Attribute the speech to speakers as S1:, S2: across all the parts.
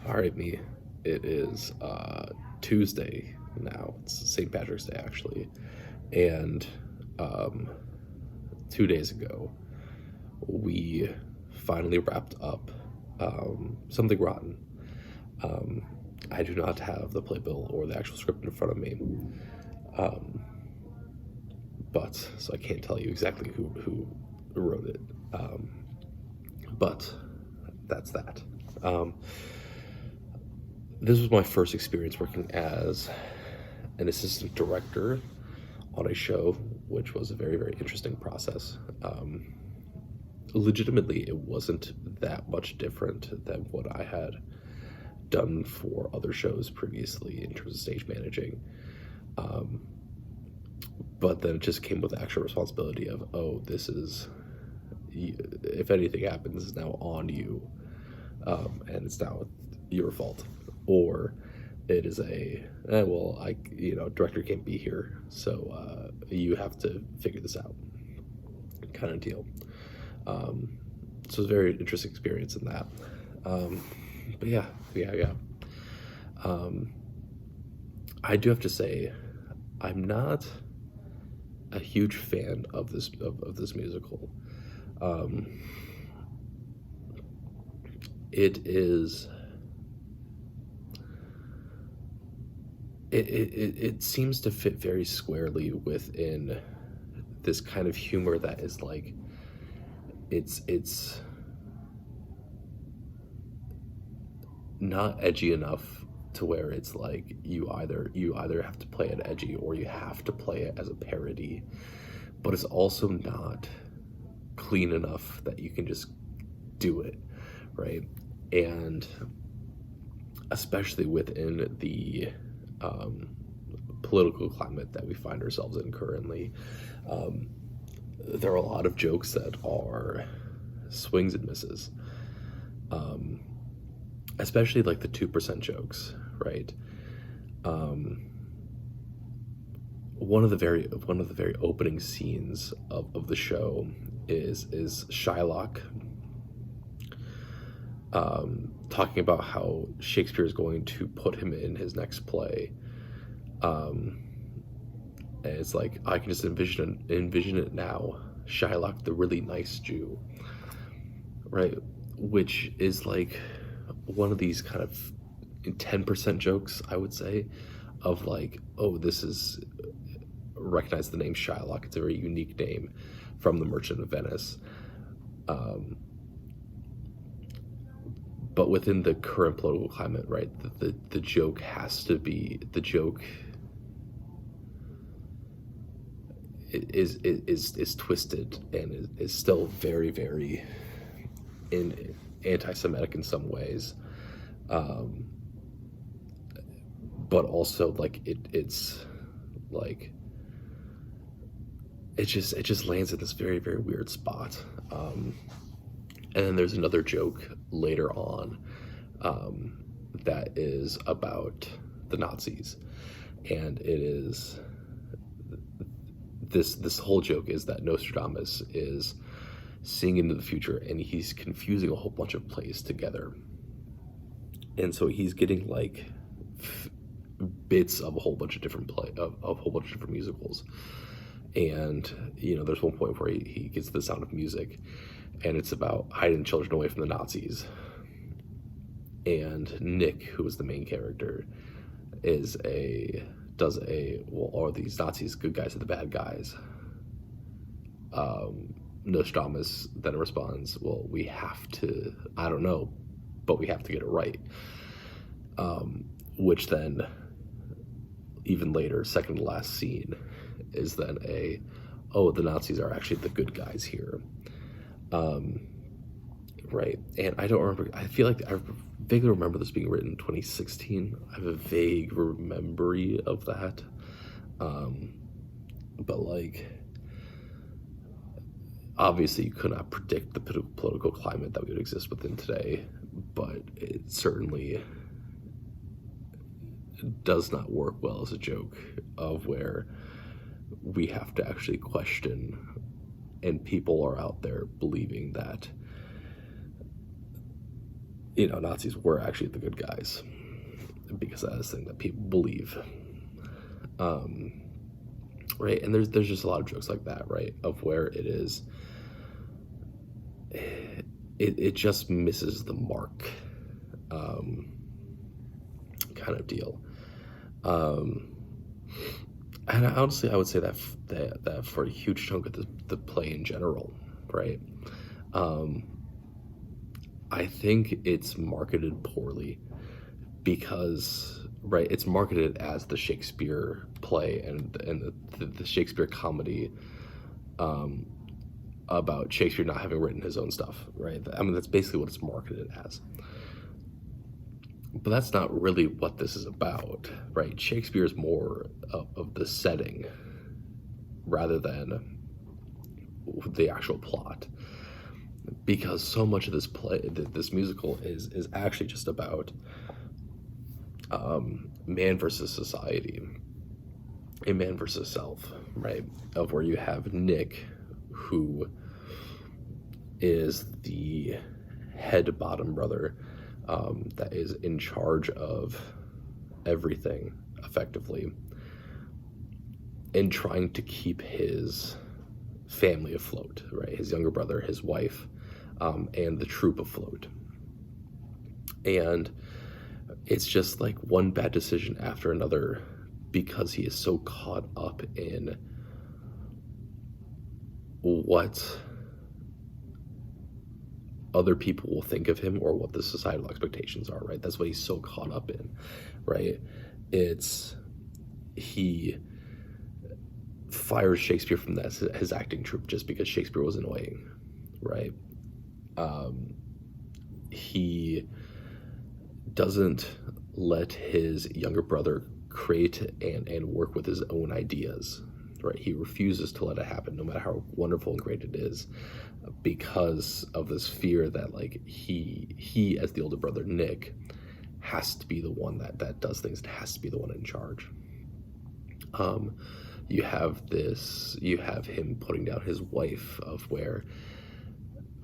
S1: All right, me. It is Tuesday now. It's St. Patrick's Day, actually. And um, 2 days ago, we finally wrapped up Something Rotten. Um, I do not have the playbill or the actual script in front of me, um, but so I can't tell you exactly who wrote it. Um, but that's that. Um, this was my first experience working as an assistant director on a show, which was a very, very interesting process. Legitimately, it wasn't that much different than what I had done for other shows previously in terms of stage managing. Um, but then it just came with the actual responsibility of, oh, this is, if anything happens, it's now on you, and it's now your fault. Or it is well, director can't be here, so you have to figure this out, kind of deal. So it was a very interesting experience in that. But yeah. Um, I do have to say, I'm not a huge fan of this musical. Um, it is. It seems to fit very squarely within this kind of humor that is like it's not edgy enough to where it's like you either have to play it edgy or you have to play it as a parody, but it's also not clean enough that you can just do it, right? And especially within the um, political climate that we find ourselves in currently, um, there are a lot of jokes that are swings and misses, um, especially like the 2% jokes, right? Um, one of the very opening scenes of the show is Shylock talking about how Shakespeare is going to put him in his next play. Um, and it's like I can just envision it now. Shylock, the really nice Jew, right? Which is like one of these kind of 10% jokes, I would say, of like, oh, this is recognize the name Shylock. It's a very unique name from The Merchant of Venice. Um, but within the current political climate, right, the joke has to be the joke is twisted and is still very, very anti-Semitic in some ways, um, but also like it's like it just lands in this very, very weird spot. And then there's another joke later on, um, that is about the Nazis, and it is this whole joke is that Nostradamus is seeing into the future and he's confusing a whole bunch of plays together, and so he's getting like bits of a whole bunch of different of a whole bunch of different musicals. And there's one point where he gets the Sound of Music, and it's about hiding children away from the Nazis. And Nick, who is the main character, are these Nazis good guys or the bad guys? Nostradamus then responds, well, we have to, I don't know, but we have to get it right. Which then, even later, second to last scene, is then the Nazis are actually the good guys here. Right. And I don't remember, I feel like I vaguely remember this being written in 2016. I have a vague memory of that. But like, obviously you could not predict the political climate that would exist within today, but it certainly does not work well as a joke of where we have to actually question, and people are out there believing that Nazis were actually the good guys, because that is the thing that people believe. Right, and there's just a lot of jokes like that, right, of where it just misses the mark, kind of deal. And honestly, I would say that for a huge chunk of the play in general, right? I think it's marketed poorly because, right, it's marketed as the Shakespeare play and the Shakespeare comedy, about Shakespeare not having written his own stuff, right? I mean, that's basically what it's marketed as. But that's not really what this is about, right? Shakespeare is more of the setting rather than the actual plot, because so much of this play, this musical, is actually just about man versus society, a man versus self, right? Of where you have Nick, who is the head bottom brother, that is in charge of everything effectively, and trying to keep his family afloat, right? His younger brother, his wife, and the troop afloat. And it's just like one bad decision after another, because he is so caught up in what other people will think of him or what the societal expectations are, right? That's what he's so caught up in, right? He fires Shakespeare from his acting troupe just because Shakespeare was annoying, right? He doesn't let his younger brother create and work with his own ideas, right? He refuses to let it happen, no matter how wonderful and great it is, because of this fear that, like, he as the older brother, Nick, has to be the one that does things, has to be the one in charge. You have him putting down his wife, of where,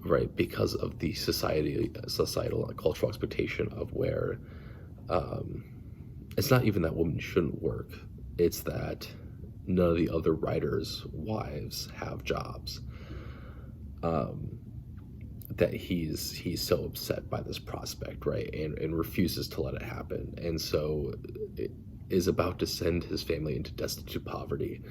S1: right, because of the societal and cultural expectation of where, it's not even that women shouldn't work, it's that none of the other writers' wives have jobs. That he's so upset by this prospect, right, and refuses to let it happen, and so it is about to send his family into destitute poverty,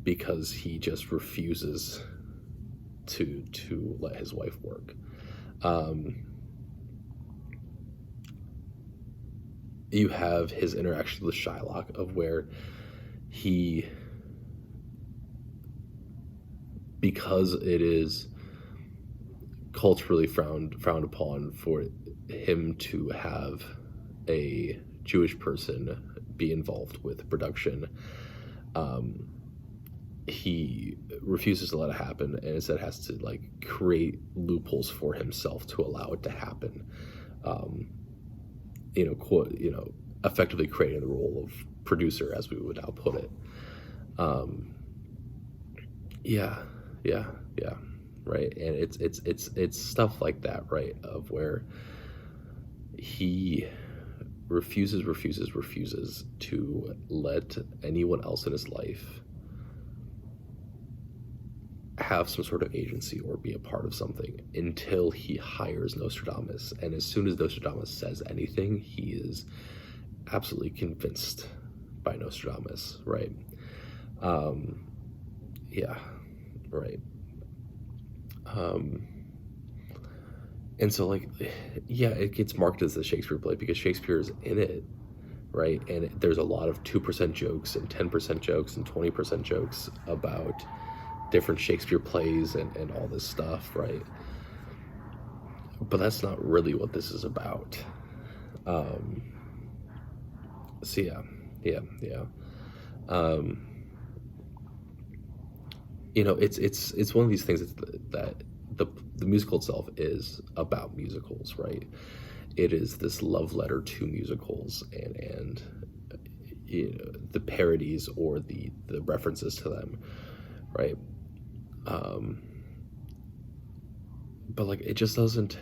S1: because he just refuses to let his wife work. You have his interaction with Shylock, of where he, because it is culturally frowned upon for him to have a Jewish person be involved with production, he refuses to let it happen, and instead has to, like, create loopholes for himself to allow it to happen. Effectively creating the role of producer, as we would now put it. Yeah, right. And it's stuff like that, right, of where he refuses to let anyone else in his life have some sort of agency or be a part of something, until he hires Nostradamus. And as soon as Nostradamus says anything, he is absolutely convinced by Nostradamus, right? Yeah, right. And so, like, yeah, it gets marked as the Shakespeare play because Shakespeare is in it, right? And there's a lot of 2% jokes and 10% jokes and 20% jokes about different Shakespeare plays and all this stuff, right? But that's not really what this is about. So yeah. It's one of these things that the musical itself is about musicals, right? It is this love letter to musicals and the parodies or the references to them, right? But, like, it just doesn't,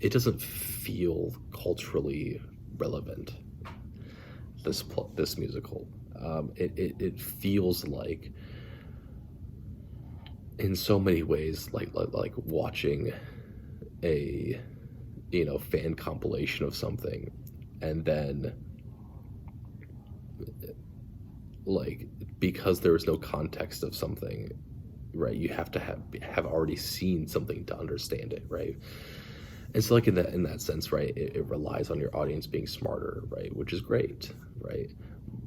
S1: it doesn't feel culturally relevant. This musical, it feels like, in so many ways, like watching a fan compilation of something, and then like, because there is no context of something, right, you have to have already seen something to understand it, right? And so, like, in that sense, right, it relies on your audience being smarter, right, which is great, right?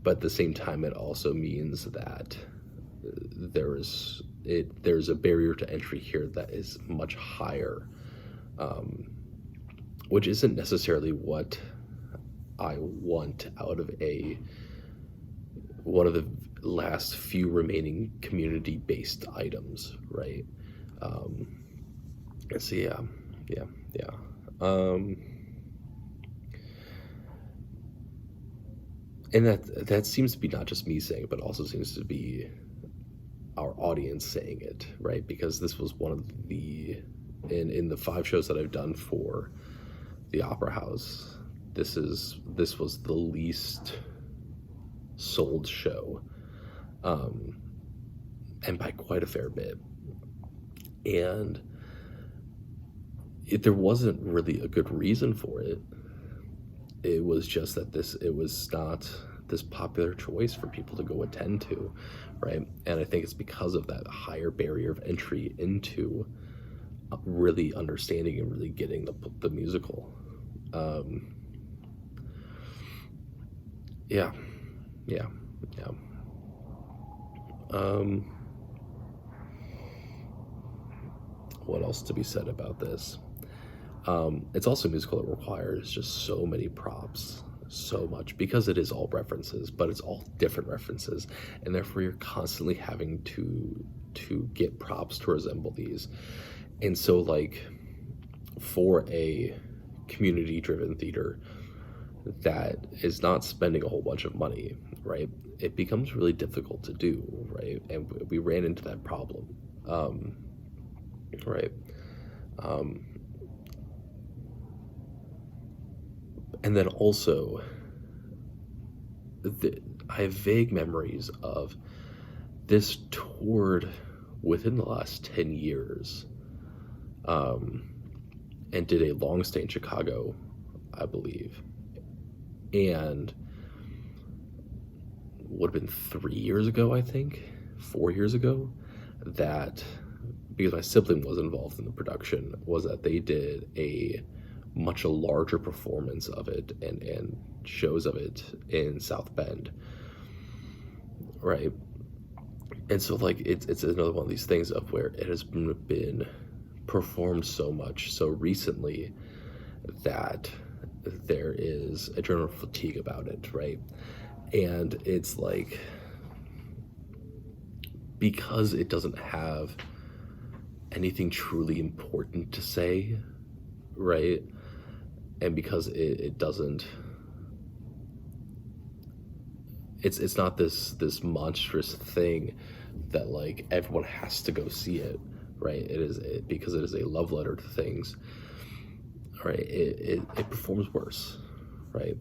S1: But at the same time, it also means that there's a barrier to entry here that is much higher, which isn't necessarily what I want out of one of the last few remaining community-based items, right? So yeah. And that seems to be not just me saying it, but also seems to be our audience saying it, right? Because this was one of the in the 5 shows that I've done for the Opera House, this was the least sold show, and by quite a fair bit. And there wasn't really a good reason for it. It was just that it was not this popular choice for people to go attend to, right? And I think it's because of that higher barrier of entry into really understanding and really getting the musical. Yeah. What else to be said about this? It's also a musical that requires just so many props, so much, because it is all references, but it's all different references, and therefore you're constantly having to get props to resemble these. And so, like, for a community-driven theater that is not spending a whole bunch of money, right, it becomes really difficult to do, right? And we ran into that problem, right? And then also, I have vague memories of this toured within the last 10 years, and did a long stay in Chicago, I believe. And would have been 3 years ago, I think, 4 years ago, that, because my sibling was involved in the production, was that they did a much larger performance of it and shows of it in South Bend, right? And so, like, it's another one of these things of where it has been performed so much so recently that there is a general fatigue about it, right? And it's like, because it doesn't have anything truly important to say, right? And because it doesn't, it's not this monstrous thing that, like, everyone has to go see it, right? Because it is a love letter to things, right? It performs worse, right?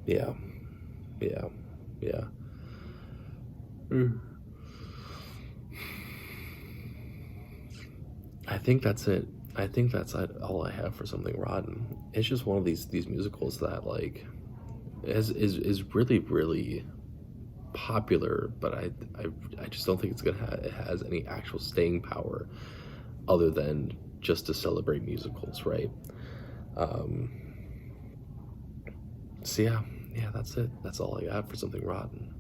S1: Yeah. I think that's it. I think that's all I have for Something Rotten. It's just one of these musicals that, like, is really, really popular, but I just don't think it has any actual staying power other than just to celebrate musicals, right? So yeah, that's it. That's all I got for Something Rotten.